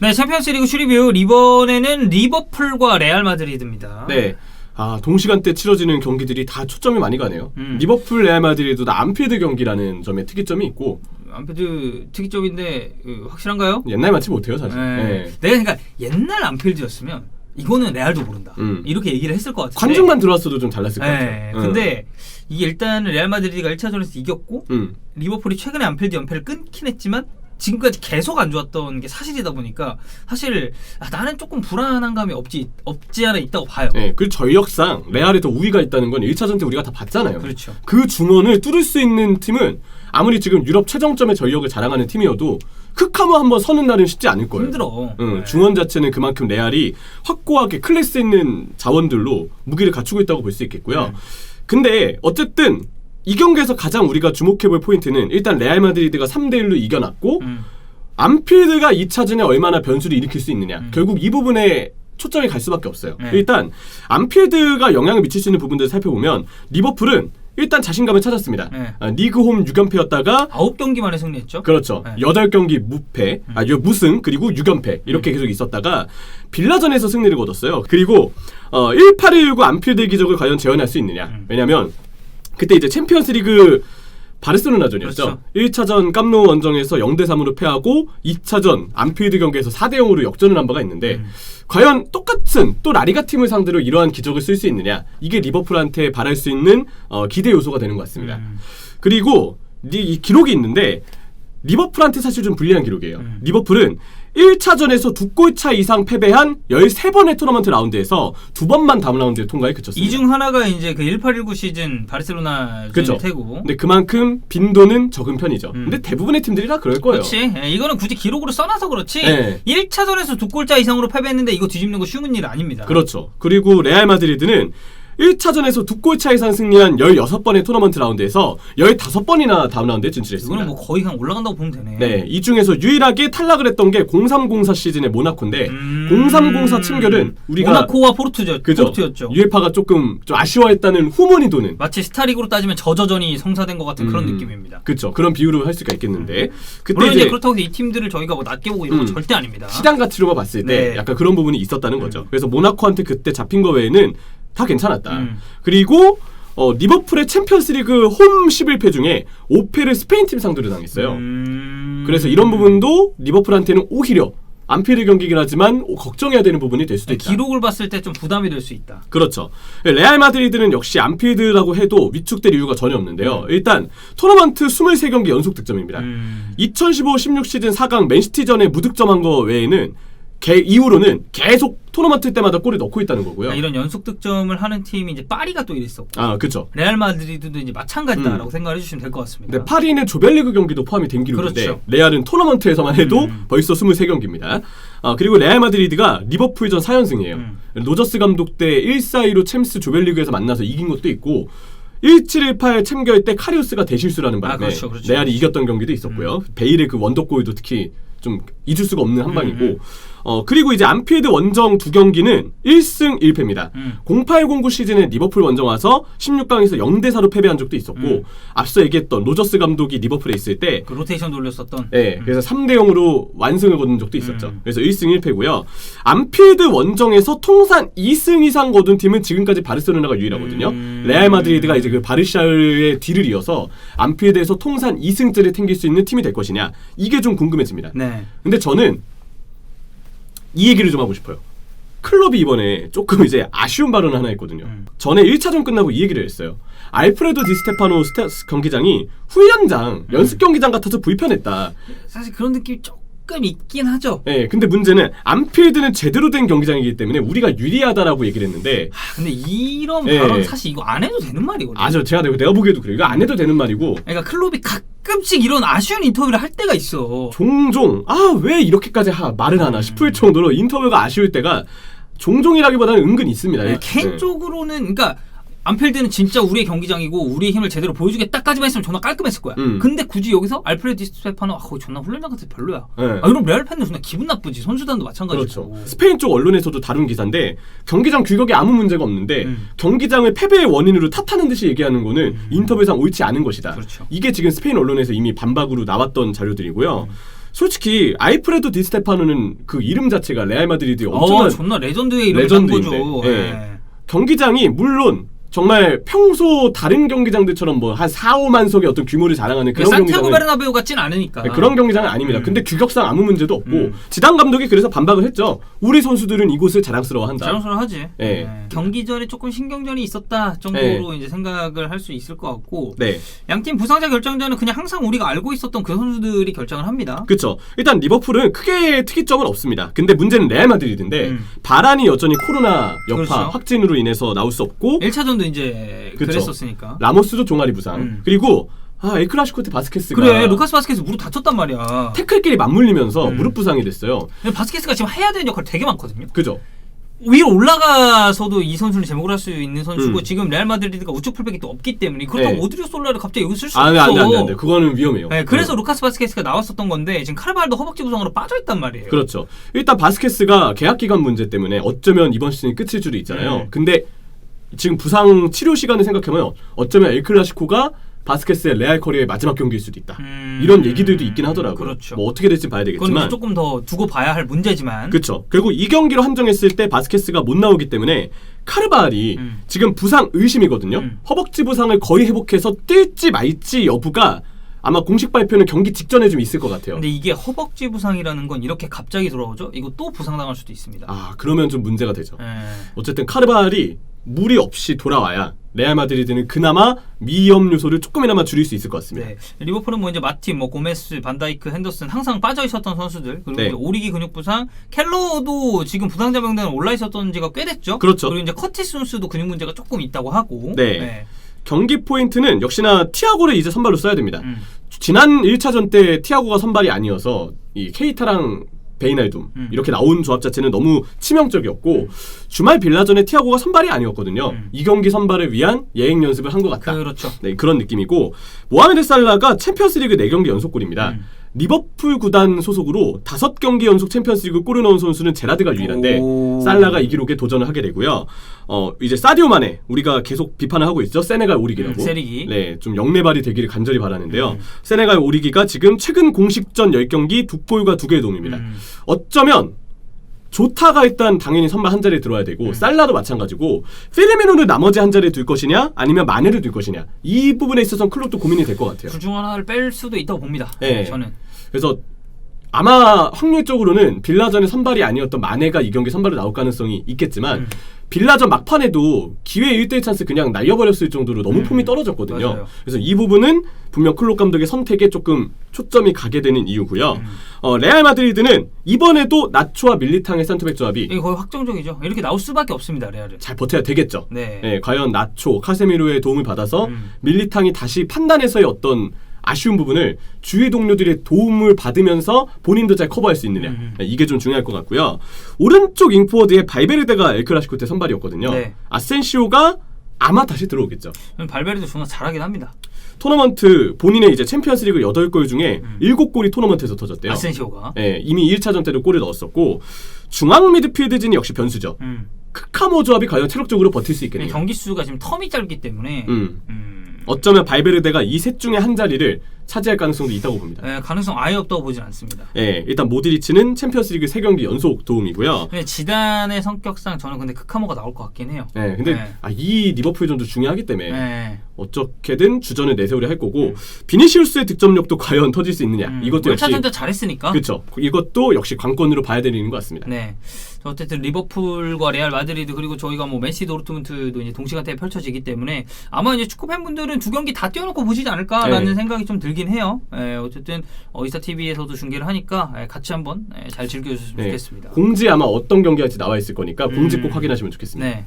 네, 챔피언스리그 슈리뷰 이번에는 리버풀과 레알 마드리드입니다. 네. 동시간대 치러지는 경기들이 다 초점이 많이 가네요. 리버풀, 레알 마드리드도 안필드 경기라는 점에 특이점이 있고. 안필드 특이점인데 확실한가요? 옛날 맞지 못해요, 사실. 네. 내가 그러니까 옛날 안필드였으면 이거는 레알도 모른다. 이렇게 얘기를 했을 것 같은데. 관중만 들어왔어도 좀 달랐을 것 같아요. 근데 이게 일단은 레알 마드리드가 1차전에서 이겼고 리버풀이 최근에 안필드 연패를 끊긴 했지만 지금까지 계속 안 좋았던 게 사실이다 보니까 사실 나는 조금 불안한 감이 없지 않아 있다고 봐요. 네, 그리고 전력상 레알에 더 우위가 있다는 건 1차전 때 우리가 다 봤잖아요. 그렇죠. 그 중원을 뚫을 수 있는 팀은 아무리 지금 유럽 최정점의 전력을 자랑하는 팀이어도 흑하모 한번 서는 날은 쉽지 않을 거예요. 힘들어. 중원 자체는 그만큼 레알이 확고하게 클래스 있는 자원들로 무기를 갖추고 있다고 볼 수 있겠고요. 근데 어쨌든 이 경기에서 가장 우리가 주목해볼 포인트는 일단 레알 마드리드가 3대1로 이겨놨고 안필드가 2차전에 얼마나 변수를 일으킬 수 있느냐. 결국 이 부분에 초점이 갈 수밖에 없어요. 일단 안필드가 영향을 미칠 수 있는 부분들을 살펴보면 리버풀은 일단 자신감을 찾았습니다. 리그홈 6연패였다가 9경기만에 승리했죠. 그렇죠. 8경기 무패, 무승 그리고 6연패 이렇게 계속 있었다가 빌라전에서 승리를 거뒀어요. 그리고 1819 안필드 기적을 과연 재현할 수 있느냐. 왜냐면 그때 이제 챔피언스리그 바르셀로나전이었죠. 그렇죠. 1차전 깜노 원정에서 0대3으로 패하고 2차전 안필드 경기에서 4대0으로 역전을 한 바가 있는데 과연 똑같은 또 라리가 팀을 상대로 이러한 기적을 쓸 수 있느냐. 이게 리버풀한테 바랄 수 있는 기대 요소가 되는 것 같습니다. 그리고 이 기록이 있는데 리버풀한테 사실 좀 불리한 기록이에요. 리버풀은 1차전에서 2골차 이상 패배한 13번의 토너먼트 라운드에서 2번만 다음 라운드에 통과에 그쳤습니다. 이 중 하나가 이제 그 1819 시즌 바르셀로나 그렇죠. 테고. 근데 그만큼 빈도는 적은 편이죠. 근데 대부분의 팀들이 다 그럴 거예요. 그렇지. 이거는 굳이 기록으로 써놔서 그렇지. 1차전에서 2골차 이상으로 패배했는데 이거 뒤집는 거 쉬운 일 아닙니다. 그렇죠. 그리고 레알 마드리드는 1차전에서 2골차 이상 승리한 16번의 토너먼트 라운드에서 15번이나 다음 라운드에 진출했습니다. 이거는 뭐 거의 그냥 올라간다고 보면 되네. 네, 이 중에서 유일하게 탈락을 했던 게 0304 시즌의 모나코인데 0304 층결은 우리가 모나코와 포르투였죠. UEFA가 조금 좀 아쉬워했다는 후문이 도는 마치 스타리그로 따지면 저저전이 성사된 것 같은 그런 느낌입니다. 그렇죠. 그런 비유로 할 수가 있겠는데 그때 물론 이제 그렇다고 해서 이 팀들을 저희가 뭐 낮게 보고 이런 건 절대 아닙니다. 시장 가치로만 봤을 때 약간 그런 부분이 있었다는 거죠. 그래서 모나코한테 그때 잡힌 거 외에는 다 괜찮았다. 그리고 리버풀의 챔피언스리그 홈 11패 중에 5패를 스페인 팀 상대로 당했어요. 그래서 이런 부분도 리버풀한테는 오히려 안필드 경기긴 하지만 걱정해야 되는 부분이 될 수도 있다. 기록을 봤을 때 좀 부담이 될 수 있다. 그렇죠. 레알 마드리드는 역시 안필드라고 해도 위축될 이유가 전혀 없는데요. 일단 토너먼트 23경기 연속 득점입니다. 2015-16 시즌 4강 맨시티전에 무득점한 거 외에는 이후로는 계속 토너먼트 때마다 골을 넣고 있다는 거고요. 이런 연속 득점을 하는 팀이 이제 파리가 또 이랬었고. 그렇죠. 레알 마드리드도 이제 마찬가지다라고 생각을 해주시면 될 것 같습니다. 네, 파리는 조별리그 경기도 포함이 된 기록인데 그렇죠. 레알은 토너먼트에서만 해도 벌써 23경기입니다. 그리고 레알 마드리드가 리버풀전 4연승이에요. 로저스 감독 때 1-4-2로 챔스 조별리그에서 만나서 이긴 것도 있고 1718 챔결 때 카리우스가 대실수라는 바람에 그렇죠. 레알이 이겼던 경기도 있었고요. 베일의 그 원더골도 특히 좀 잊을 수가 없는 한 방이고 그리고 이제 안필드 원정 2경기는 1승 1패입니다. 0809 시즌에 리버풀 원정 와서 16강에서 0대4로 패배한 적도 있었고 앞서 얘기했던 로저스 감독이 리버풀에 있을 때 그 로테이션 돌렸었던 그래서 3대0으로 완승을 거둔 적도 있었죠. 그래서 1승 1패고요. 안필드 원정에서 통산 2승 이상 거둔 팀은 지금까지 바르셀로나가 유일하거든요. 레알 마드리드가 이제 그 바르샤의 뒤를 이어서 안필드에서 통산 2승째를 챙길 수 있는 팀이 될 것이냐 이게 좀 궁금해집니다. 근데 저는 이 얘기를 좀 하고 싶어요. 클럽이 이번에 조금 이제 아쉬운 발언을 하나 했거든요. 전에 1차전 끝나고 이 얘기를 했어요. 알프레도 디스테파노 경기장이 후연장, 연습 경기장 같아서 불편했다. 사실 그런 느낌이 조금 있긴 하죠. 네, 근데 문제는 안필드는 제대로 된 경기장이기 때문에 우리가 유리하다라고 얘기를 했는데 근데 이런 발언 사실 이거 안 해도 되는 말이거든요. 내가 보기에도 그래요. 이거 안 해도 되는 말이고. 그러니까 클럽이 가끔씩 이런 아쉬운 인터뷰를 할 때가 있어. 종종 왜 이렇게까지 말을 하나 싶을 정도로 인터뷰가 아쉬울 때가 종종이라기보다는 은근히 있습니다. 개인적으로는 그러니까 안필드는 진짜 우리의 경기장이고 우리의 힘을 제대로 보여주겠다까지만 했으면 존나 깔끔했을 거야. 근데 굳이 여기서 알프레드 디스테파노 거기 존나 훈련장 같아서 별로야. 이런 레알 팬들 존나 기분 나쁘지. 선수단도 마찬가지고. 그렇죠. 스페인 쪽 언론에서도 다룬 기사인데 경기장 규격에 아무 문제가 없는데 경기장을 패배의 원인으로 탓하는 듯이 얘기하는 거는 인터뷰상 옳지 않은 것이다. 그렇죠. 이게 지금 스페인 언론에서 이미 반박으로 나왔던 자료들이고요. 솔직히 알프레도 디스테파노는 그 이름 자체가 레알 마드리드의 엄청난 존나 레전드의 이름을 딴 거죠. 예. 경기장이 물론 정말 평소 다른 경기장들처럼 뭐 한 4, 5만석의 어떤 규모를 자랑하는 그런 산티아고 경기장은 베르나베우 같진 않으니까. 네, 그런 경기장은 아닙니다. 근데 규격상 아무 문제도 없고 지단 감독이 그래서 반박을 했죠. 우리 선수들은 이곳을 자랑스러워한다. 자랑스러워하지. 네. 경기 전에 조금 신경전이 있었다 정도로 이제 생각을 할 수 있을 것 같고 네. 양팀 부상자 결정전은 그냥 항상 우리가 알고 있었던 그 선수들이 결정을 합니다. 그렇죠. 일단 리버풀은 크게 특이점은 없습니다. 근데 문제는 레알 마드리드인데 바란이 여전히 코로나 여파 그렇죠. 확진으로 인해서 나올 수 없고 1차전도 이제 그쵸. 그랬었으니까. 라모스도 종아리 부상. 그리고 엘클라시코 때 바스케스가 그래 루카스 바스케스 무릎 다쳤단 말이야. 태클끼리 맞물리면서 무릎 부상이 됐어요. 근데 바스케스가 지금 해야 되는 역할 되게 많거든요. 그죠? 위로 올라가서도 이 선수는 제목을 할 수 있는 선수고 지금 레알 마드리드가 우측 풀백이 또 없기 때문에 그렇다고 네. 오드리오 솔라를 갑자기 여기 쓸 수 안 없어. 돼. 그거는 위험해요. 네, 그래서 루카스 바스케스가 나왔었던 건데 지금 카르발도 허벅지 부상으로 빠져있단 말이에요. 그렇죠. 일단 바스케스가 계약 기간 문제 때문에 어쩌면 이번 시즌이 끝일 수도 있잖아요. 근데 지금 부상 치료 시간을 생각하면 어쩌면 엘클라시코가 바스케스의 레알 커리어의 마지막 경기일 수도 있다. 이런 얘기들도 있긴 하더라고요. 그렇죠. 뭐 어떻게 될지 봐야 되겠지만. 그건 조금 더 두고 봐야 할 문제지만. 그렇죠. 결국 이 경기로 한정했을 때 바스케스가 못 나오기 때문에 카르발이 지금 부상 의심이거든요. 허벅지 부상을 거의 회복해서 뛸지 말지 여부가 아마 공식 발표는 경기 직전에 좀 있을 것 같아요. 근데 이게 허벅지 부상이라는 건 이렇게 갑자기 돌아오죠? 이거 또 부상당할 수도 있습니다. 그러면 좀 문제가 되죠. 어쨌든 카르발이 무리 없이 돌아와야 레알 마드리드는 그나마 위험 요소를 조금이나마 줄일 수 있을 것 같습니다. 네. 리버풀은 뭐 이제 마틴, 뭐 고메스, 반다이크, 핸더슨 항상 빠져 있었던 선수들 그리고 네. 이제 오리기 근육 부상, 켈러도 지금 부상자 명단에 올라 있었던 지가 꽤 됐죠. 그렇죠. 그리고 이제 커티스 순스도 근육 문제가 조금 있다고 하고. 네. 경기 포인트는 역시나 티아고를 이제 선발로 써야 됩니다. 지난 1차전 때 티아고가 선발이 아니어서 이 케이타랑 베이날둠 이렇게 나온 조합 자체는 너무 치명적이었고 주말 빌라전에 티아고가 선발이 아니었거든요. 이 경기 선발을 위한 예행 연습을 한 것 같다. 그렇죠. 네, 그런 느낌이고 모하메드 살라가 챔피언스리그 4경기 연속골입니다. 리버풀 구단 소속으로 5경기 연속 챔피언스리그 골을 넣은 선수는 제라드가 유일한데 살라가 이 기록에 도전을 하게 되고요. 이제 사디오 마네 우리가 계속 비판을 하고 있죠. 세네갈 오리기라고. 세리기. 네, 좀 영내발이 되기를 간절히 바라는데요. 세네갈 오리기가 지금 최근 공식전 10경기 2골과 2개의 도움입니다. 어쩌면 조타가 일단 당연히 선발 한 자리에 들어야 되고 살라도 마찬가지고 페르미노를 나머지 한 자리에 둘 것이냐 아니면 마네를 둘 것이냐 이 부분에 있어서는 클럽도 고민이 될 것 같아요. 둘 중 하나를 뺄 수도 있다고 봅니다. 네. 저는. 그래서 아마 확률적으로는 빌라전의 선발이 아니었던 마네가 이 경기 선발로 나올 가능성이 있겠지만 빌라전 막판에도 기회 1대1 찬스 그냥 날려버렸을 정도로 너무 폼이 떨어졌거든요. 맞아요. 그래서 이 부분은 분명 클롭 감독의 선택에 조금 초점이 가게 되는 이유고요. 레알 마드리드는 이번에도 나초와 밀리탕의 센터백 조합이 이거 거의 확정적이죠. 이렇게 나올 수밖에 없습니다. 레알은. 잘 버텨야 되겠죠. 네. 과연 나초, 카세미로의 도움을 받아서 밀리탕이 다시 판단에서의 어떤 아쉬운 부분을 주위 동료들의 도움을 받으면서 본인도 잘 커버할 수 있느냐 이게 좀 중요할 것 같고요. 오른쪽 윙포워드의 발베르데가 엘클라시코 때 선발이었거든요. 네. 아센시오가 아마 다시 들어오겠죠. 발베르도 존나 잘하긴 합니다. 토너먼트 본인의 이제 챔피언스리그 8골 중에 7골이 토너먼트에서 터졌대요. 아센시오가. 네, 이미 1차전 때도 골을 넣었었고 중앙 미드필드진이 역시 변수죠. 크카모 조합이 과연 체력적으로 버틸 수 있겠느냐. 경기 수가 지금 텀이 짧기 때문에 어쩌면 발베르데가 이 셋 중에 한 자리를 차지할 가능성도 있다고 봅니다. 가능성 아예 없다고 보진 않습니다. 일단 모드리치는 챔피언스리그 3경기 연속 도움이고요. 지단의 성격상 저는 근데 크카모가 나올 것 같긴 해요. 근데 이 리버풀전도 중요하기 때문에 어떻게든 주전을 내세우려 할 거고 비니시우스의 득점력도 과연 터질 수 있느냐. 이것도 역시 1차전 때 잘했으니까. 그렇죠. 이것도 역시 관건으로 봐야 되는 것 같습니다. 네. 어쨌든 리버풀과 레알 마드리드 그리고 저희가 뭐 맨시티 도르트문트도 이제 동시간대에 펼쳐지기 때문에 아마 이제 축구 팬분들은 두 경기 다 띄워놓고 보시지 않을까라는 생각이 좀 들긴 해요. 어쨌든 이스타 TV에서도 중계를 하니까 같이 한번 잘 즐겨주셨으면 좋겠습니다. 공지 아마 어떤 경기 할지 나와 있을 거니까 공지 꼭 확인하시면 좋겠습니다. 네.